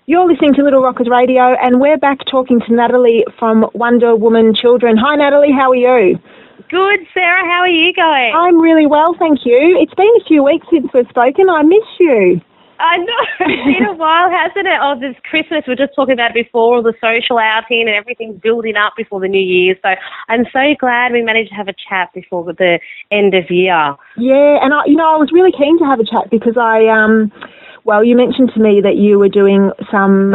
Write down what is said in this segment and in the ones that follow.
You're listening to Little Rockers Radio, and we're back talking to Nataly from Wonder Woman Children. Hi, Nataly. How are you? Good, Sarah. How are you going? I'm really well, thank you. It's been a few weeks since we've spoken. I miss you. I know. It's been a while, hasn't it? Oh, this Christmas, we were just talking about it before, all the social outing and everything's building up before the New Year. So I'm so glad we managed to have a chat before the end of year. Yeah, and I was really keen to have a chat because you mentioned to me that you were doing some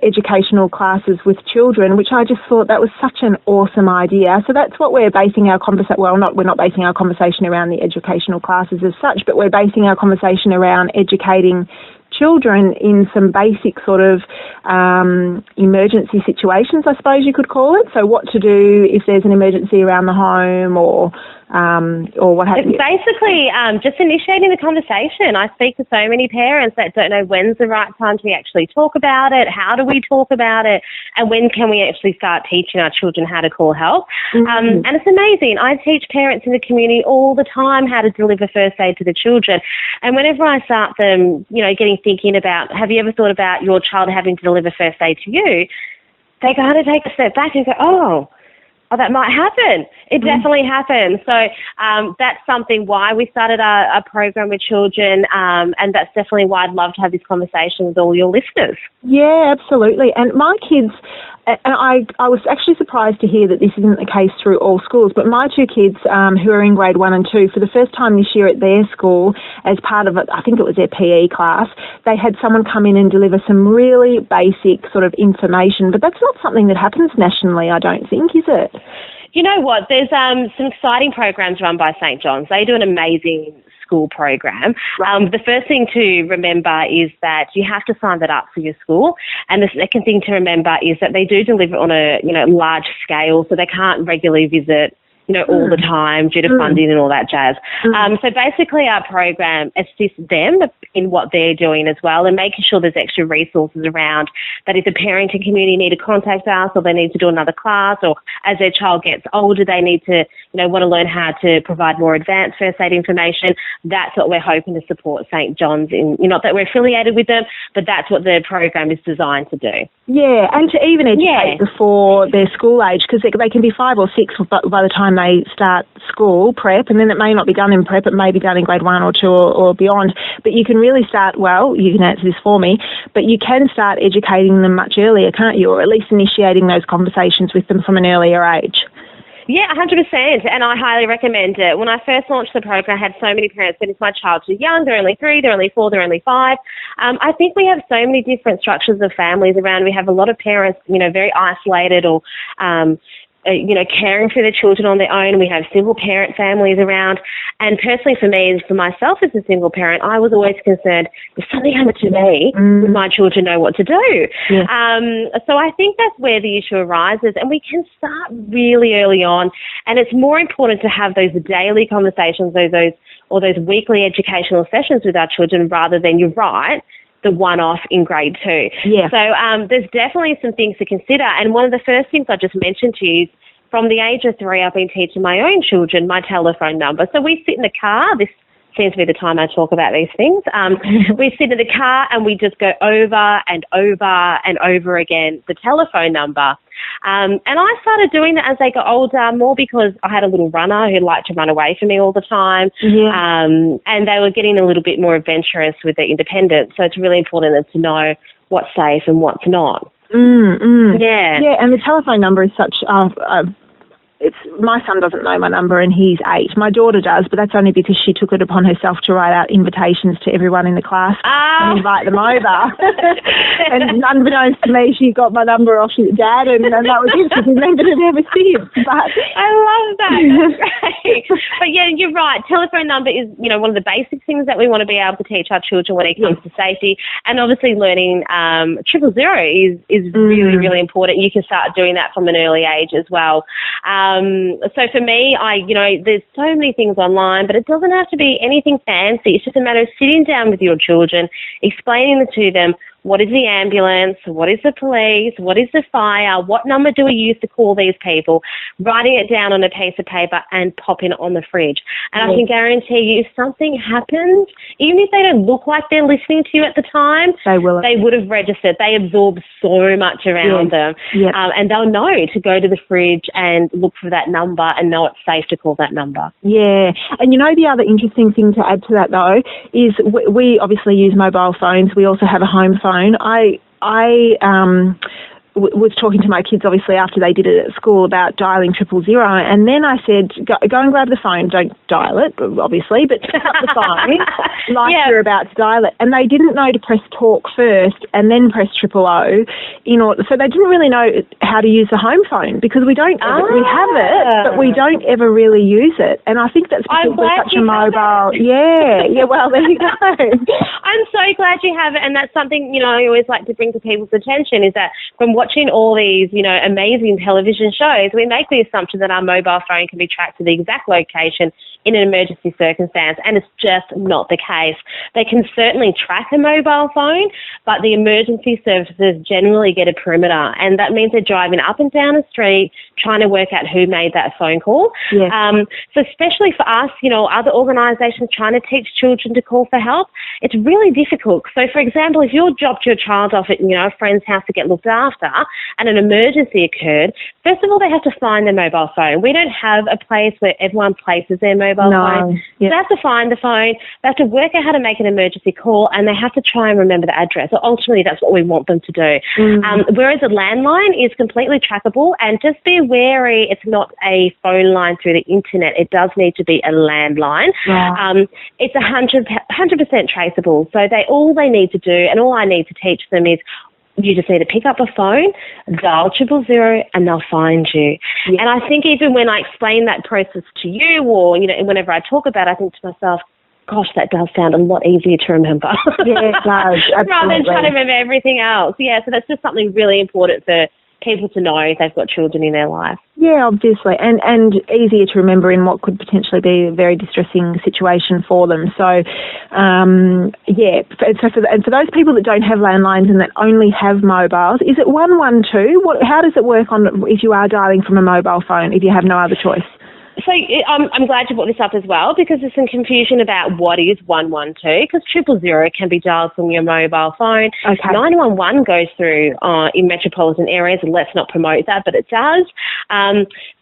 educational classes with children, which I just thought that was such an awesome idea. So that's what we're basing our conversation. Well, we're not basing our conversation around the educational classes as such, but we're basing our conversation around educating children in some basic sort of emergency situations, I suppose you could call it. So what to do if there's an emergency around the home or what have you. It's basically just initiating the conversation. I speak to so many parents that don't know when's the right time to actually talk about it, how do we talk about it, and when can we actually start teaching our children how to call help. And it's amazing. I teach parents in the community all the time how to deliver first aid to the children. And whenever I start them, getting thinking about, have you ever thought about your child having to deliver first aid to you, they kind of take a step back and go, oh, that might happen. It definitely happens. So that's something why we started a program with children, and that's definitely why I'd love to have this conversation with all your listeners. Yeah, absolutely. And my kids, and I was actually surprised to hear that this isn't the case through all schools, but my two kids who are in grade 1 and 2, for the first time this year at their school, as part of it, I think it was their PE class, they had someone come in and deliver some really basic sort of information, but that's not something that happens nationally, I don't think, is it? You know what? There's some exciting programs run by St. John's. They do an amazing school program. The first thing to remember is that you have to sign that up for your school. And the second thing to remember is that they do deliver on a large scale, so they can't regularly visit all the time due to funding and all that jazz. So basically our program assists them in what they're doing as well, and making sure there's extra resources around that if the parenting community need to contact us, or they need to do another class, or as their child gets older they need to want to learn how to provide more advanced first aid information. That's what we're hoping to support St. John's in. Not that we're affiliated with them, but that's what the program is designed to do. Yeah, and to even educate before their school age, because they can be 5 or 6 by the time they start school prep, and then it may not be done in prep, it may be done in grade 1 or 2 or beyond. But you can really start, you can answer this for me, but you can start educating them much earlier, can't you? Or at least initiating those conversations with them from an earlier age. Yeah, 100%, and I highly recommend it. When I first launched the program, I had so many parents say, is my child too young? They're only 3, they're only 4, they're only 5. I think we have so many different structures of families around. We have a lot of parents, very isolated or caring for their children on their own. We have single parent families around. And personally for me, and for myself as a single parent, I was always concerned, if something happened to me, would my children know what to do? Yeah. So I think that's where the issue arises, and we can start really early on. And it's more important to have those daily conversations, those weekly educational sessions with our children, rather than, you're right, the one-off in grade 2. Yeah. So there's definitely some things to consider. And one of the first things I just mentioned to you is, from the age of 3, I've been teaching my own children my telephone number. So we sit in the car. This seems to be the time I talk about these things. We sit in the car and we just go over and over and over again the telephone number. And I started doing that as they got older, more because I had a little runner who liked to run away from me all the time. Yeah. And they were getting a little bit more adventurous with their independence. So it's really important to know what's safe and what's not. Yeah. Yeah, and the telephone number is such... my son doesn't know my number and he's 8. My daughter does, but that's only because she took it upon herself to write out invitations to everyone in the class and invite them over. And unbeknownst to me, she got my number off Dad, and that was it. She's remembered it ever since. But I love that. That's great. But yeah, you're right. Telephone number is, one of the basic things that we want to be able to teach our children when it comes to safety. And obviously learning 000 is really, really important. You can start doing that from an early age as well. So for me, there's so many things online, but it doesn't have to be anything fancy. It's just a matter of sitting down with your children, explaining to them what is the ambulance, what is the police, what is the fire, what number do we use to call these people, writing it down on a piece of paper and popping it on the fridge. And I can guarantee you, if something happens, even if they don't look like they're listening to you at the time, they would have registered. They absorb so much around them. Yep. And they'll know to go to the fridge and look for that number and know it's safe to call that number. Yeah. And the other interesting thing to add to that, though, is we obviously use mobile phones. We also have a home phone. I was talking to my kids, obviously, after they did it at school about dialing 000, and then I said, go and grab the phone. Don't dial it, obviously, but pick up the phone like you're about to dial it. And they didn't know to press talk first and then press 000 in order. So they didn't really know how to use the home phone because we don't. We have it, but we don't ever really use it. And I think that's because we're such a mobile. Yeah. Well, there you go. I'm so glad you have it, and that's something I always like to bring to people's attention is that from watching all these, amazing television shows, we make the assumption that our mobile phone can be tracked to the exact location in an emergency circumstance, and it's just not the case. They can certainly track a mobile phone, but the emergency services generally get a perimeter, and that means they're driving up and down a street trying to work out who made that phone call. Yes. So especially for us, other organisations trying to teach children to call for help, it's really difficult. So, for example, if you dropped your child off at, a friend's house to get looked after and an emergency occurred, first of all, they have to find their mobile phone. We don't have a place where everyone places their mobile phone. Yep. So they have to find the phone, they have to work out how to make an emergency call, and they have to try and remember the address. So ultimately, that's what we want them to do. Whereas a landline is completely trackable, and just be wary, it's not a phone line through the internet. It does need to be a landline. Wow. It's 100% traceable. So all they need to do, and all I need to teach them is, you just need to pick up a phone, dial 000, and they'll find you. Yes. And I think even when I explain that process to you, or whenever I talk about it, I think to myself, gosh, that does sound a lot easier to remember. Yeah, it does. Absolutely. Rather than trying to remember everything else. Yeah, so that's just something really important for people to know if they've got children in their life. Yeah, obviously, and easier to remember in what could potentially be a very distressing situation for them. So, for those people that don't have landlines and that only have mobiles, is it 112? How does it work if you are dialing from a mobile phone if you have no other choice? So I'm glad you brought this up as well, because there's some confusion about what is 112, because 000 can be dialed from your mobile phone. Okay. 911 goes through in metropolitan areas, and let's not promote that, but it does.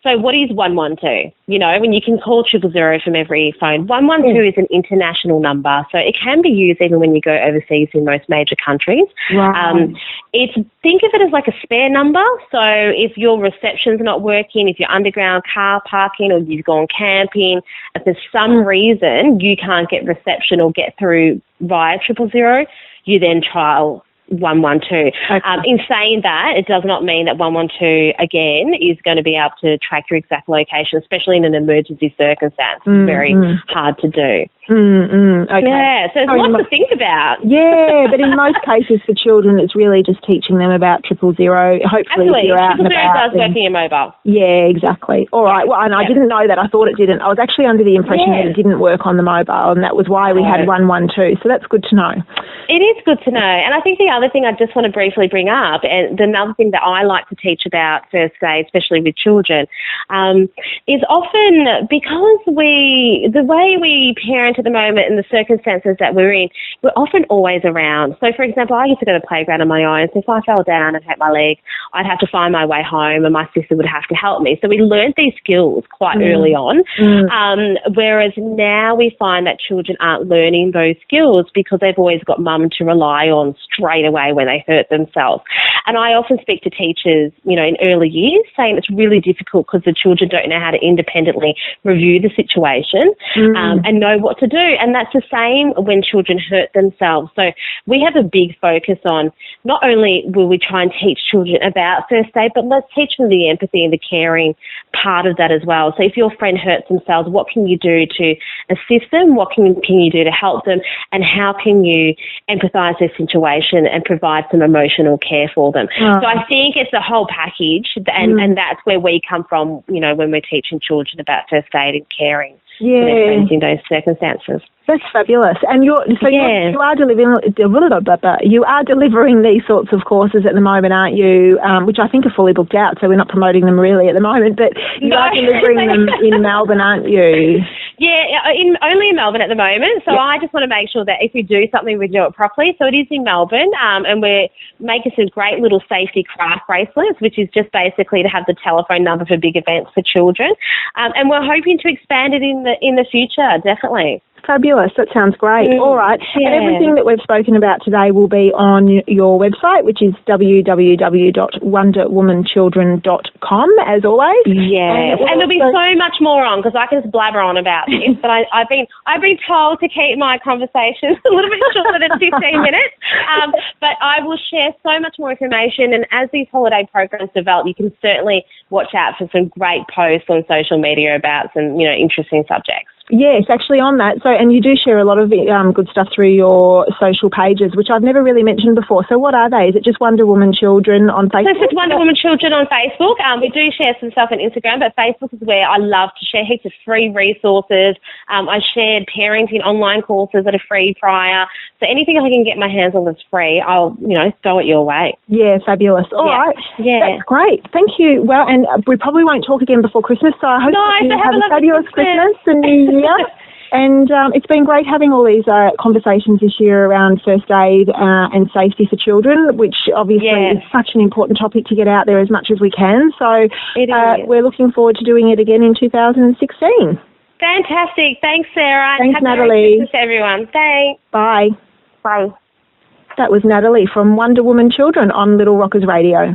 So what is 112? When you can call 000 from every phone. 112 is an international number, so it can be used even when you go overseas in most major countries. Wow. Think of it as like a spare number. So if your reception's not working, if you're underground car parking, or you've gone camping, if there's some reason you can't get reception or get through via 000, you then trial 112. Okay. In saying that, it does not mean that 112, again, is going to be able to track your exact location, especially in an emergency circumstance. It's very hard to do. Okay. Yeah, so there's lots to think about. Yeah, but in most cases for children, it's really just teaching them about 000. Hopefully, absolutely. If you're out and about. 000 does work in your mobile. Yeah, exactly. All right. Well, and I didn't know that. I thought it didn't. I was actually under the impression that it didn't work on the mobile, and that was why we had 112. So that's good to know. It is good to know. And I think the other thing I just want to briefly bring up, and another thing that I like to teach about first aid, especially with children, is often because the way we parent at the moment and the circumstances that we're in, we're often always around. So, for example, I used to go to the playground on my own. So if I fell down and hurt my leg, I'd have to find my way home, and my sister would have to help me. So we learned these skills quite early on. Whereas now we find that children aren't learning those skills because they've always got mum to rely on straight away when they hurt themselves. And I often speak to teachers, in early years, saying it's really difficult because the children don't know how to independently review the situation and know what to do. And that's the same when children hurt themselves. So we have a big focus on not only will we try and teach children about first aid, but let's teach them the empathy and the caring part of that as well. So if your friend hurts themselves, what can you do to assist them? What can you do to help them? And how can you empathise their situation and provide some emotional care for them? So I think it's a whole package, and that's where we come from, when we're teaching children about first aid and caring. for their friends in those circumstances. That's fabulous. And you are delivering these sorts of courses at the moment, aren't you? Which I think are fully booked out, so we're not promoting them really at the moment. But you are delivering them in Melbourne, aren't you? Yeah, only in Melbourne at the moment. So I just want to make sure that if we do something, we do it properly. So it is in Melbourne, and we're making some great little safety craft bracelets, which is just basically to have the telephone number for big events for children. And we're hoping to expand it in the future, definitely. Fabulous. That sounds great. All right. Yeah. And everything that we've spoken about today will be on your website, which is www.wonderwomanchildren.com, as always. Yes. And there'll be so much more on, because I can just blabber on about this, but I've been told to keep my conversations a little bit shorter than 15 minutes. But I will share so much more information, and as these holiday programs develop, you can certainly watch out for some great posts on social media about some, interesting subjects. Yes, actually on that. So, and you do share a lot of good stuff through your social pages, which I've never really mentioned before. So what are they? Is it just Wonder Woman Children on Facebook? So it's Wonder Woman Children on Facebook. We do share some stuff on Instagram, but Facebook is where I love to share heaps of free resources. I shared parenting online courses that are free prior. So anything I can get my hands on that's free, I'll, throw it your way. Yeah, fabulous. All right. Yeah. That's great. Thank you. Well, and we probably won't talk again before Christmas, so I hope you have a fabulous Christmas and New Year. And it's been great having all these conversations this year around first aid and safety for children, which obviously is such an important topic to get out there as much as we can. So we're looking forward to doing it again in 2016. Fantastic. Thanks, Sarah. Thanks, Natalie. Thanks, everyone. Thanks. Bye. Bye. That was Natalie from Wonder Woman Children on Little Rockers Radio.